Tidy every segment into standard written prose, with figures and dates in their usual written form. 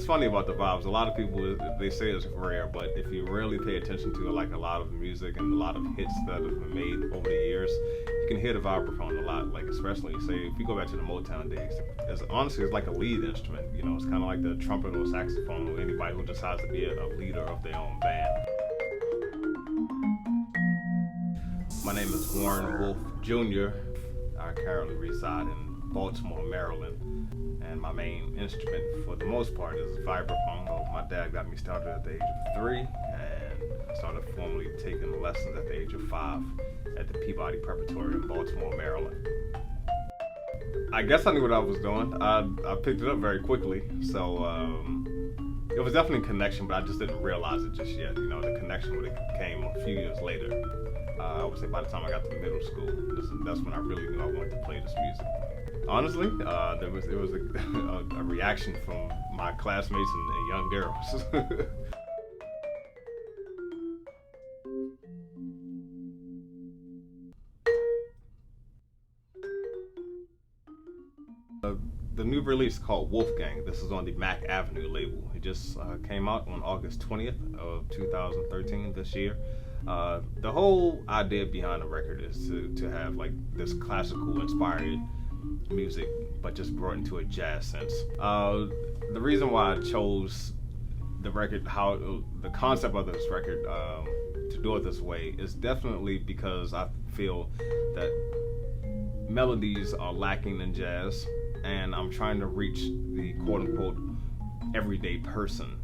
funny about the vibes. A lot of people, they say it's rare, but if you really pay attention to like a lot of music and a lot of hits that have been made over the years, you can hear the vibraphone a lot. Like especially, say, if you go back to the Motown days, it's like a lead instrument. You know, it's kind of like the trumpet or saxophone or anybody who decides to be a leader of their own band. My name is Warren Wolf Jr. I currently reside in Baltimore, Maryland, and my main instrument for the most part is vibraphone. So my dad got me started at the age of 3, and I started formally taking lessons at the age of 5 at the Peabody Preparatory in Baltimore, Maryland. I guess I knew what I was doing. I picked it up very quickly, so it was definitely a connection, but I just didn't realize it just yet. You know, the connection would have came a few years later. I would say by the time I got to middle school, that's when I really knew I wanted to play this music. Honestly, it was a reaction from my classmates and young girls. The new release called Wolfgang. This is on the Mac Avenue label. It just came out on August 20th of 2013 this year. The whole idea behind the record is to have like this classical inspired music, but just brought into a jazz sense. The reason why I chose the record, the concept of this record, to do it this way is definitely because I feel that melodies are lacking in jazz, and I'm trying to reach the quote-unquote everyday person.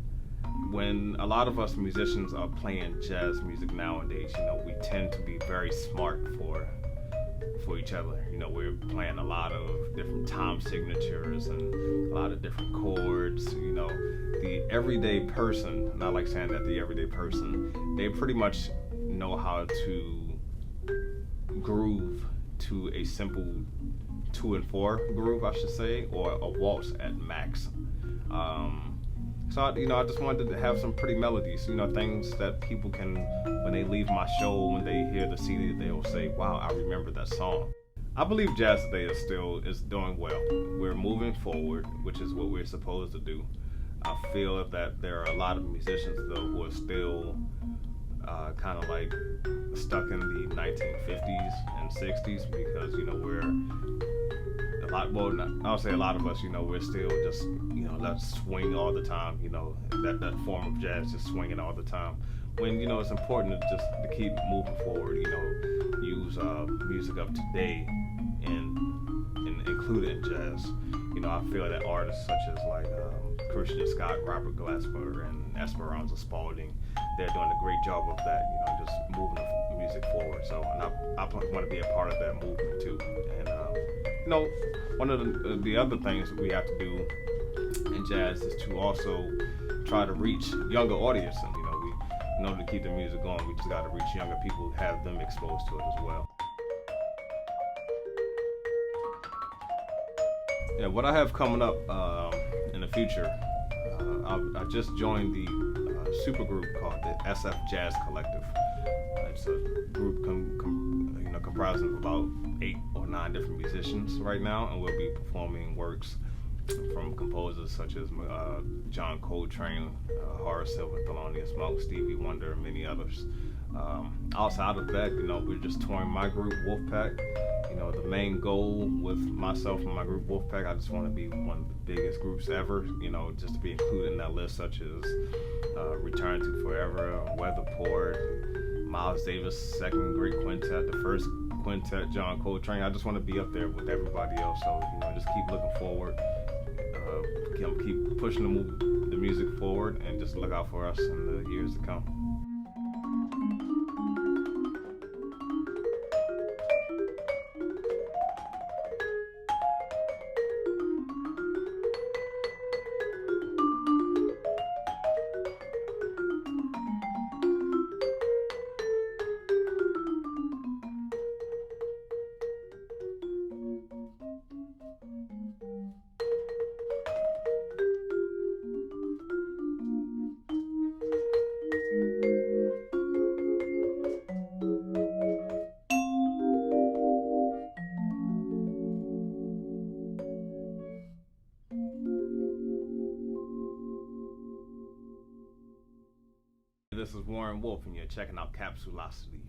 When a lot of us musicians are playing jazz music nowadays, you know, we tend to be very smart for each other. You know, we're playing a lot of different time signatures and a lot of different chords. You know, the everyday person, and I like saying that, the everyday person, they pretty much know how to groove to a simple 2 and 4 groove, I should say, or a waltz at max. So I just wanted to have some pretty melodies, you know, things that people can, when they leave my show, when they hear the CD, they'll say, wow, I remember that song. I believe jazz today is doing well. We're moving forward, which is what we're supposed to do. I feel that there are a lot of musicians though who are still kind of like stuck in the 1950s and 60s, because, you know, I'll say a lot of us, you know, we're still just, you know, let's swing all the time, you know, that form of jazz, just swinging all the time. When, you know, it's important to keep moving forward, you know, use music of today and include it in jazz. You know, I feel that artists such as like Christian Scott, Robert Glasper, and Esperanza Spalding, they're doing a great job of that, you know, just moving the music forward. So, and I want to be a part of that movement too. And you know, one of the other things that we have to do in jazz is to also try to reach younger audiences. You know, in order to keep the music going, we just got to reach younger people, have them exposed to it as well. Yeah, what I have coming up in the future, I just joined the supergroup called the SF Jazz Collective. It's a group comprising of about 8 or 9 different musicians right now, and we'll be performing works from composers such as John Coltrane, Horace Silver, Thelonious Monk, Stevie Wonder, and many others. Outside of that, you know, we're just touring my group, Wolfpack. You know, the main goal with myself and my group, Wolfpack, I just want to be one of the biggest groups ever, you know, just to be included in that list, such as Return to Forever, Weatherport, Miles Davis' second great quintet, the first quintet, John Coltrane. I just want to be up there with everybody else, so, you know, just keep looking forward, keep pushing the music forward, and just look out for us in the years to come. This is Warren Wolf, and you're checking out Capsulocity.